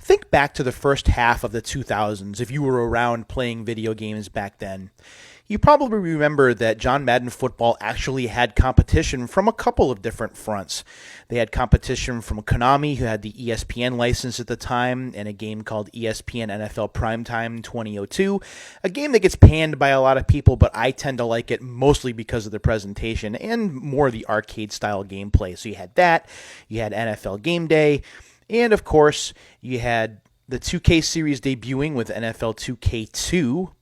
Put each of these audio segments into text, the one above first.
Think back to the first half of the 2000s if you were around playing video games back then. You probably remember that John Madden Football actually had competition from a couple of different fronts. They had competition from Konami, who had the ESPN license at the time, and a game called ESPN NFL Primetime 2002, a game that gets panned by a lot of people, but I tend to like it mostly because of the presentation and more the arcade-style gameplay. So you had that, you had NFL Game Day, and of course, you had the 2K series debuting with NFL 2K2,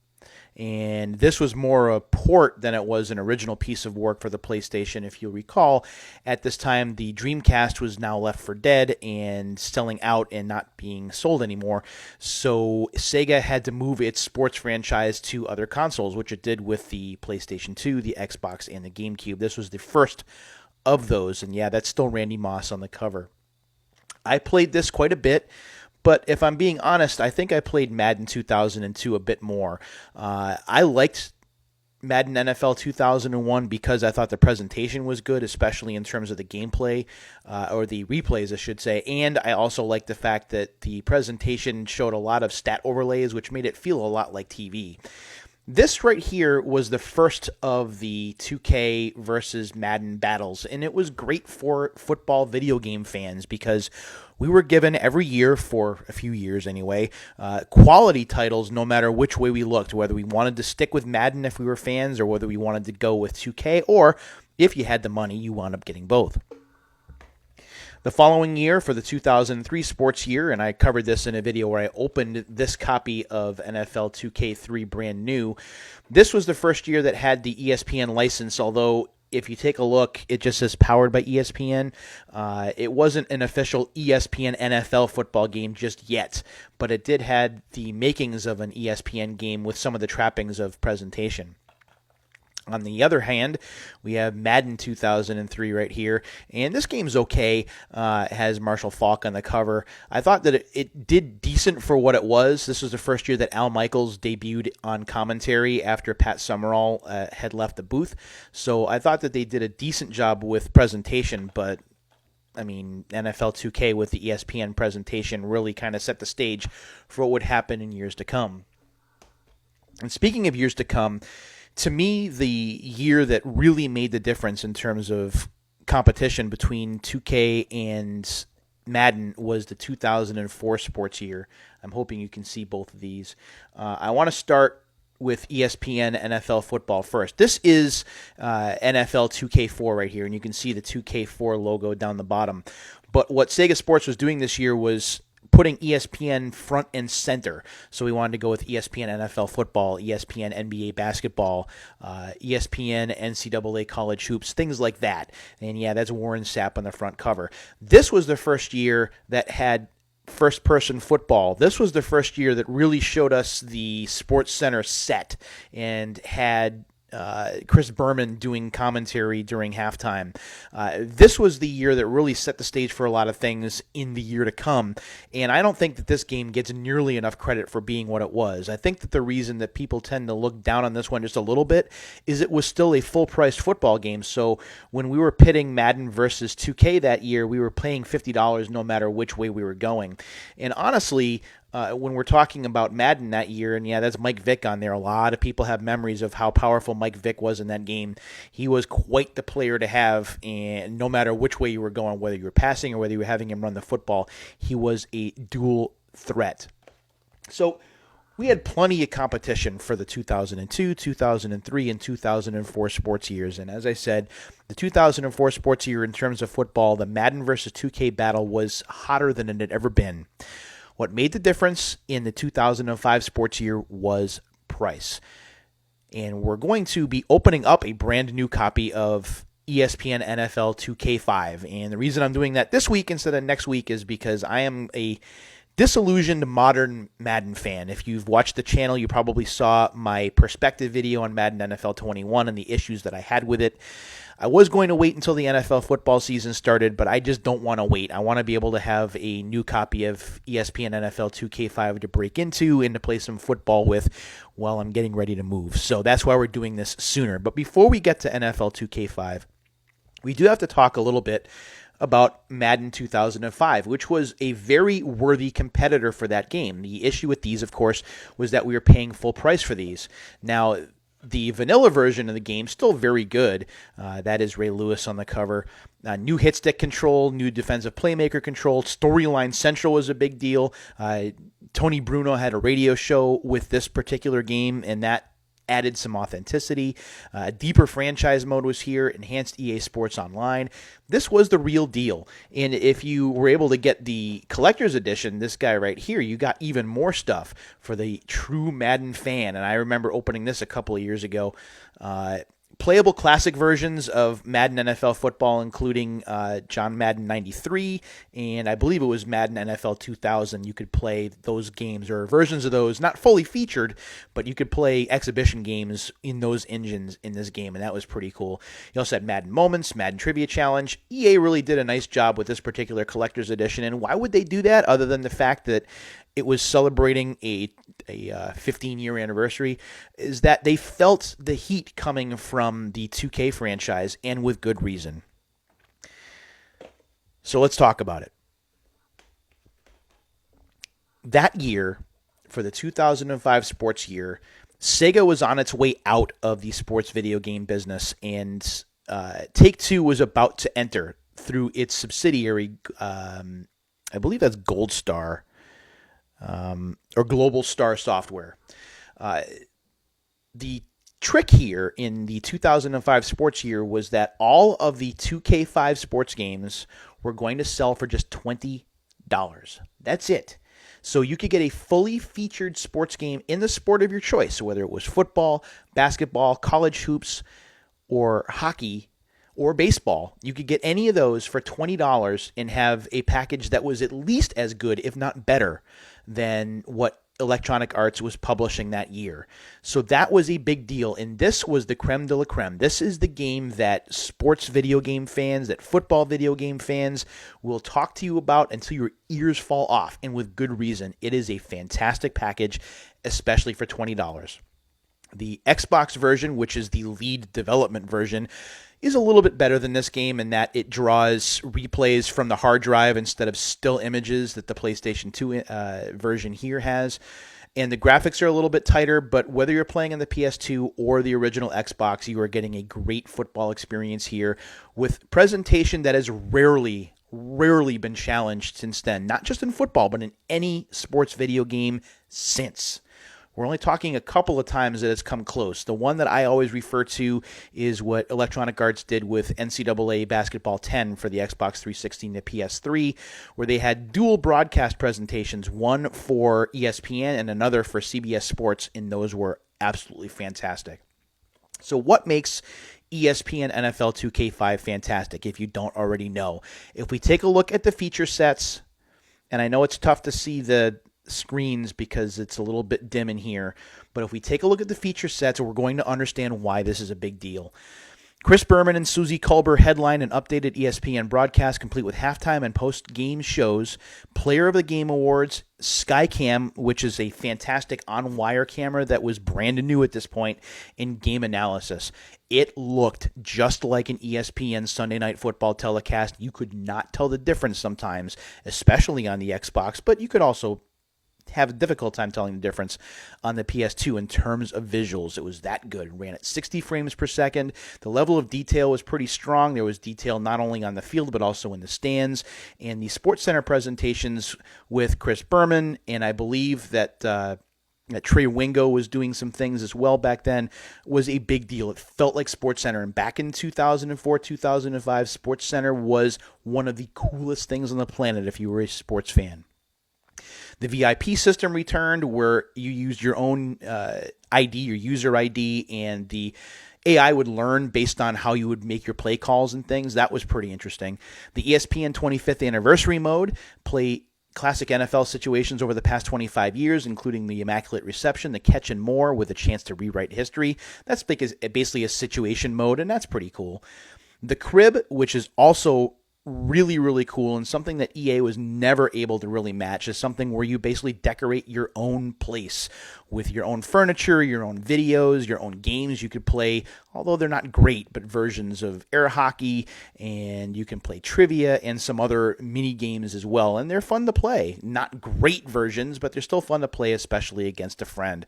and this was more a port than it was an original piece of work for the PlayStation. If you'll recall, at this time, the Dreamcast was now left for dead and selling out and not being sold anymore. So Sega had to move its sports franchise to other consoles, which it did with the PlayStation 2, the Xbox, and the GameCube. This was the first of those, and yeah, that's still Randy Moss on the cover. I played this quite a bit. But if I'm being honest, I think I played Madden 2002 a bit more. I liked Madden NFL 2001 because I thought the presentation was good, especially in terms of the gameplay, or the replays, I should say. And I also liked the fact that the presentation showed a lot of stat overlays, which made it feel a lot like TV. This right here was the first of the 2K versus Madden battles, and it was great for football video game fans because we were given every year, for a few years anyway, quality titles no matter which way we looked, whether we wanted to stick with Madden if we were fans or whether we wanted to go with 2K, or if you had the money, you wound up getting both. The following year, for the 2003 sports year, and I covered this in a video where I opened this copy of NFL 2K3 brand new, this was the first year that had the ESPN license, although if you take a look, it just says powered by ESPN. It wasn't an official ESPN NFL football game just yet, but it did have the makings of an ESPN game with some of the trappings of presentation. On the other hand, we have Madden 2003 right here, and this game's okay. It has Marshall Faulk on the cover. I thought that it did decent for what it was. This was the first year that Al Michaels debuted on commentary after Pat Summerall had left the booth, so I thought that they did a decent job with presentation, but I mean, NFL 2K with the ESPN presentation really kind of set the stage for what would happen in years to come. And speaking of years to come, to me, the year that really made the difference in terms of competition between 2K and Madden was the 2004 sports year. I'm hoping you can see both of these. I want to start with ESPN NFL Football first. This is NFL 2K4 right here, and you can see the 2K4 logo down the bottom. But what Sega Sports was doing this year was putting ESPN front and center. So we wanted to go with ESPN NFL Football, ESPN NBA Basketball, ESPN NCAA College Hoops, things like that. And yeah, that's Warren Sapp on the front cover. This was the first year that had first-person football. This was the first year that really showed us the Sports Center set and had Chris Berman doing commentary during halftime. This was the year that really set the stage for a lot of things in the year to come, and I don't think that this game gets nearly enough credit for being what it was. I think that the reason that people tend to look down on this one just a little bit is it was still a full-priced football game, so when we were pitting Madden versus 2K that year, we were paying $50 no matter which way we were going. And honestly, when we're talking about Madden that year, and yeah, that's Mike Vick on there. A lot of people have memories of how powerful Mike Vick was in that game. He was quite the player to have, and no matter which way you were going, whether you were passing or whether you were having him run the football, he was a dual threat. So we had plenty of competition for the 2002, 2003, and 2004 sports years. And as I said, the 2004 sports year in terms of football, the Madden versus 2K battle was hotter than it had ever been. What made the difference in the 2005 sports year was price. And we're going to be opening up a brand new copy of ESPN NFL 2K5. And the reason I'm doing that this week instead of next week is because I am a disillusioned modern Madden fan. If you've watched the channel, you probably saw my perspective video on Madden NFL 21 and the issues that I had with it. I was going to wait until the NFL football season started, but I just don't want to wait. I want to be able to have a new copy of ESPN NFL 2K5 to break into and to play some football with while I'm getting ready to move. So that's why we're doing this sooner. But before we get to NFL 2K5, we do have to talk a little bit about Madden 2005, which was a very worthy competitor for that game. The issue with these, of course, was that we were paying full price for these. Now, the vanilla version of the game still very good. That is Ray Lewis on the cover. New hit stick control, new defensive playmaker control. Storyline Central was a big deal. Tony Bruno had a radio show with this particular game, and that added some authenticity. Deeper franchise mode was here, enhanced EA Sports Online. This was the real deal. And if you were able to get the collector's edition, this guy right here, you got even more stuff for the true Madden fan. And I remember opening this a couple of years ago. Playable classic versions of Madden NFL Football, including John Madden 93, and I believe it was Madden NFL 2000. You could play those games, or versions of those, not fully featured, but you could play exhibition games in those engines in this game, and that was pretty cool. You also had Madden Moments, Madden Trivia Challenge. EA really did a nice job with this particular collector's edition, and why would they do that other than the fact that it was celebrating a 15-year anniversary, is that they felt the heat coming from the 2K franchise, and with good reason. So let's talk about it. That year, for the 2005 sports year, Sega was on its way out of the sports video game business, and Take-Two was about to enter through its subsidiary, I believe that's Gold Star, or Global Star Software. The trick here in the 2005 sports year was that all of the 2K5 sports games were going to sell for just $20. That's it. So you could get a fully featured sports game in the sport of your choice, whether it was football, basketball, college hoops, or hockey, or baseball. You could get any of those for $20 and have a package that was at least as good, if not better, than what Electronic Arts was publishing that year. So that was a big deal, and this was the creme de la creme. This is the game that sports video game fans, that football video game fans will talk to you about until your ears fall off, and with good reason. It is a fantastic package, especially for $20. The Xbox version, which is the lead development version, is a little bit better than this game in that it draws replays from the hard drive instead of still images that the PlayStation 2 version here has. And the graphics are a little bit tighter, but whether you're playing on the PS2 or the original Xbox, you are getting a great football experience here with presentation that has rarely been challenged since then. Not just in football, but in any sports video game since. We're only talking a couple of times that it's come close. The one that I always refer to is what Electronic Arts did with NCAA Basketball 10 for the Xbox 360 and the PS3, where they had dual broadcast presentations, one for ESPN and another for CBS Sports, and those were absolutely fantastic. So what makes ESPN NFL 2K5 fantastic, if you don't already know? If we take a look at the feature sets, and I know it's tough to see the screens because it's a little bit dim in here, but if we take a look at the feature sets, we're going to understand why this is a big deal. Chris Berman and Susie Kolber headline an updated ESPN broadcast complete with halftime and post-game shows, Player of the Game awards, Skycam, which is a fantastic on-wire camera that was brand new at this point, and game analysis. It looked just like an ESPN Sunday Night Football telecast. You could not tell the difference sometimes, especially on the Xbox, but you could also have a difficult time telling the difference on the PS2 in terms of visuals. It was that good. It ran at 60 frames per second. The level of detail was pretty strong. There was detail not only on the field but also in the stands. And the Sports Center presentations with Chris Berman, and I believe that Trey Wingo was doing some things as well back then, was a big deal. It felt like Sports Center. And back in 2004, 2005, Sports Center was one of the coolest things on the planet if you were a sports fan. The VIP system returned, where you used your own ID, your user ID, and the AI would learn based on how you would make your play calls and things. That was pretty interesting. The ESPN 25th anniversary mode, play classic NFL situations over the past 25 years, including the Immaculate Reception, the catch, and more, with a chance to rewrite history. That's basically a situation mode, and that's pretty cool. The Crib, which is also really, really cool, and something that EA was never able to really match is something where you basically decorate your own place with your own furniture, your own videos, your own games. You could play, although they're not great, but versions of air hockey, and you can play trivia and some other mini games as well, and they're fun to play. Not great versions, but they're still fun to play, especially against a friend.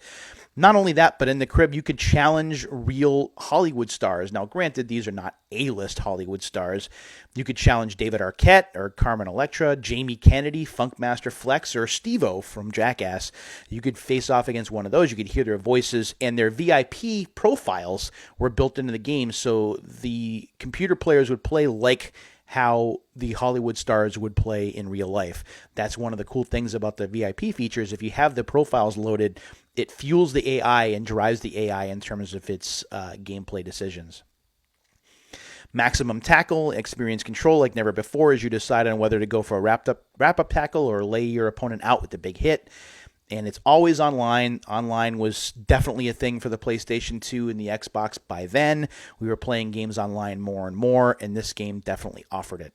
Not only that, but in the crib, you could challenge real Hollywood stars. Now, granted, these are not A-list Hollywood stars. You could challenge David Arquette or Carmen Electra, Jamie Kennedy, Funkmaster Flex, or Steve-O from Jackass. You could face off against one of those. You could hear their voices, and their VIP profiles were built into the game, so the computer players would play like how the Hollywood stars would play in real life. That's one of the cool things about the VIP features. If you have the profiles loaded, it fuels the AI and drives the AI in terms of its gameplay decisions. Maximum tackle, experience control like never before as you decide on whether to go for a wrap-up tackle or lay your opponent out with the big hit. And it's always online. Online was definitely a thing for the PlayStation 2 and the Xbox by then. We were playing games online more and more, and this game definitely offered it.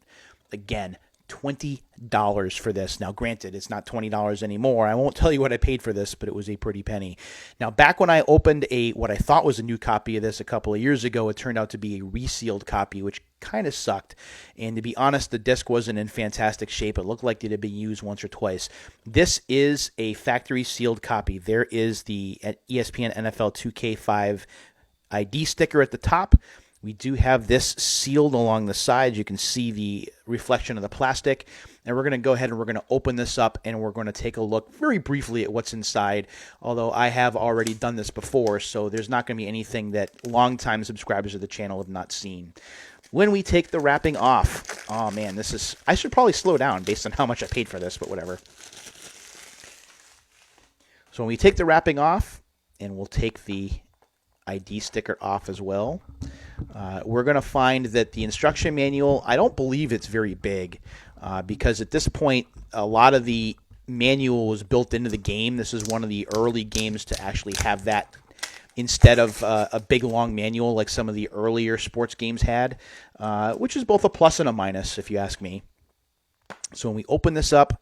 Again, $20 for this. Now, granted, it's not $20 anymore. I won't tell you what I paid for this, but it was a pretty penny. Now, back when I opened what I thought was a new copy of this a couple of years ago, it turned out to be a resealed copy, which kind of sucked. And to be honest, the disc wasn't in fantastic shape. It looked like it had been used once or twice. This is a factory sealed copy. There is the ESPN NFL 2K5 ID sticker at the top. We do have this sealed along the sides. You can see the reflection of the plastic. And we're going to go ahead and we're going to open this up and we're going to take a look very briefly at what's inside. Although I have already done this before, so there's not going to be anything that longtime subscribers of the channel have not seen. When we take the wrapping off, oh man, I should probably slow down based on how much I paid for this, but whatever. So when we take the wrapping off, and we'll take the ID sticker off as well, we're going to find that the instruction manual, I don't believe it's very big because at this point, a lot of the manual was built into the game. This is one of the early games to actually have that instead of a big, long manual like some of the earlier sports games had, which is both a plus and a minus, if you ask me. So when we open this up,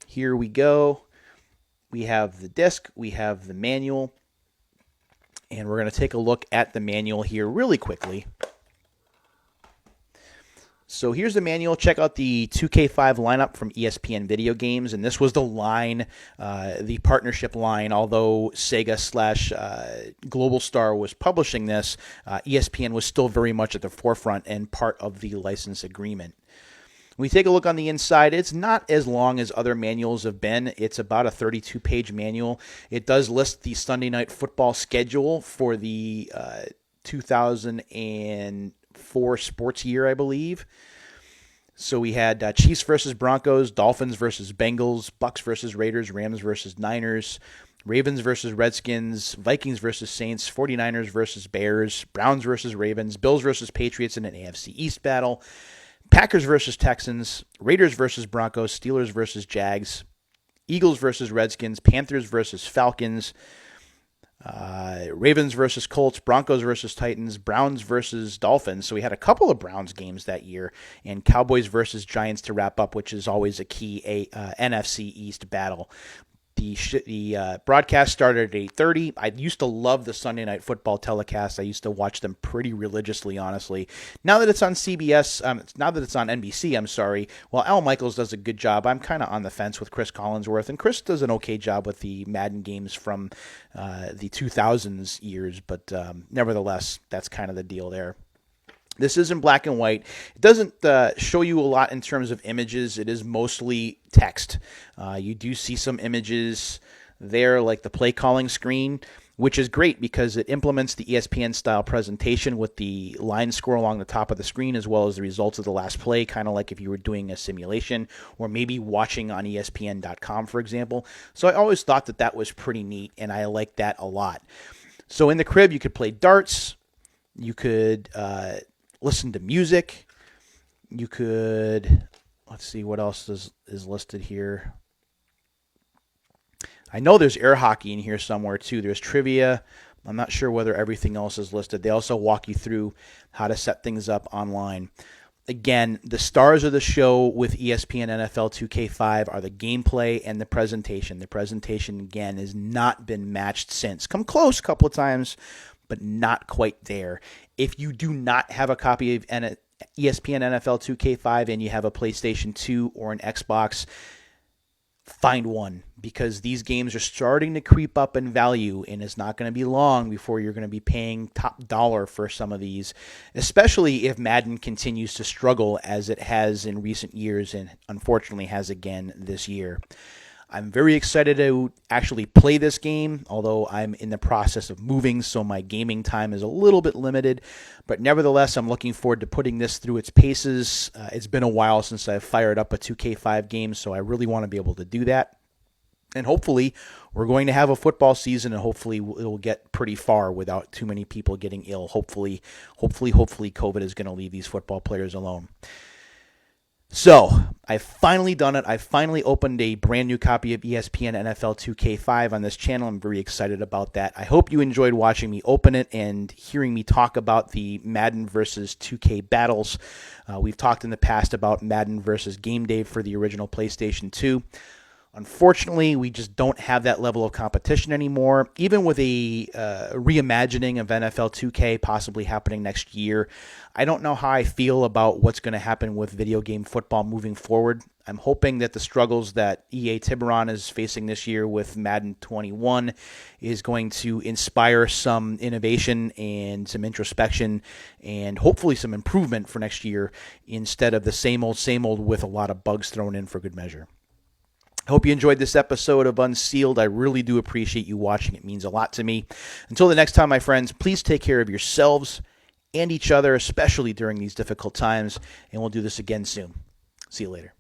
here we go. We have the disc, we have the manual, and we're going to take a look at the manual here really quickly. So here's the manual. Check out the 2K5 lineup from ESPN Video Games, and this was the line, the partnership line. Although Sega / Global Star was publishing this, ESPN was still very much at the forefront and part of the license agreement. When we take a look on the inside, it's not as long as other manuals have been. It's about a 32-page manual. It does list the Sunday Night Football schedule for the 2004 sports year, I believe. So we had Chiefs versus Broncos, Dolphins versus Bengals, Bucks versus Raiders, Rams versus Niners, Ravens versus Redskins, Vikings versus Saints, 49ers versus Bears, Browns versus Ravens, Bills versus Patriots in an AFC East battle, Packers versus Texans, Raiders versus Broncos, Steelers versus Jags, Eagles versus Redskins, Panthers versus Falcons, Ravens versus Colts, Broncos versus Titans, Browns versus Dolphins. So we had a couple of Browns games that year, and Cowboys versus Giants to wrap up, which is always a key NFC East battle. The broadcast started at 8:30. I used to love the Sunday Night Football telecast. I used to watch them pretty religiously, honestly. Now that it's on CBS, now that it's on NBC, I'm sorry. Well, Al Michaels does a good job. I'm kind of on the fence with Chris Collinsworth, and Chris does an okay job with the Madden games from the 2000s years, but nevertheless, that's kind of the deal there. This is in black and white. It doesn't show you a lot in terms of images. It is mostly text. You do see some images there, like the play calling screen, which is great because it implements the ESPN-style presentation with the line score along the top of the screen as well as the results of the last play, kind of like if you were doing a simulation or maybe watching on ESPN.com, for example. So I always thought that that was pretty neat, and I like that a lot. So in the crib, you could play darts. You could listen to music. You could, let's see what else is listed here. I know there's air hockey in here somewhere too. There's trivia. I'm not sure whether everything else is listed. They also walk you through how to set things up online. Again, the stars of the show with ESPN NFL 2K5 are the gameplay and the presentation. The presentation, again, has not been matched since. Come close a couple of times, but not quite there. If you do not have a copy of ESPN NFL 2K5 and you have a PlayStation 2 or an Xbox, find one, because these games are starting to creep up in value, and it's not going to be long before you're going to be paying top dollar for some of these, especially if Madden continues to struggle as it has in recent years and unfortunately has again this year. I'm very excited to actually play this game, although I'm in the process of moving, so my gaming time is a little bit limited. But nevertheless, I'm looking forward to putting this through its paces. It's been a while since I've fired up a 2K5 game, so I really want to be able to do that. And hopefully, we're going to have a football season, and hopefully it will get pretty far without too many people getting ill. Hopefully, COVID is going to leave these football players alone. So, I've finally done it. I've finally opened a brand new copy of ESPN NFL 2K5 on this channel. I'm very excited about that. I hope you enjoyed watching me open it and hearing me talk about the Madden versus 2K battles. We've talked in the past about Madden versus Game Day for the original PlayStation 2. Unfortunately, we just don't have that level of competition anymore. Even with a reimagining of NFL 2K possibly happening next year, I don't know how I feel about what's going to happen with video game football moving forward. I'm hoping that the struggles that EA Tiburon is facing this year with Madden 21 is going to inspire some innovation and some introspection and hopefully some improvement for next year instead of the same old with a lot of bugs thrown in for good measure. I hope you enjoyed this episode of Unsealed. I really do appreciate you watching. It means a lot to me. Until the next time, my friends, please take care of yourselves and each other, especially during these difficult times, and we'll do this again soon. See you later.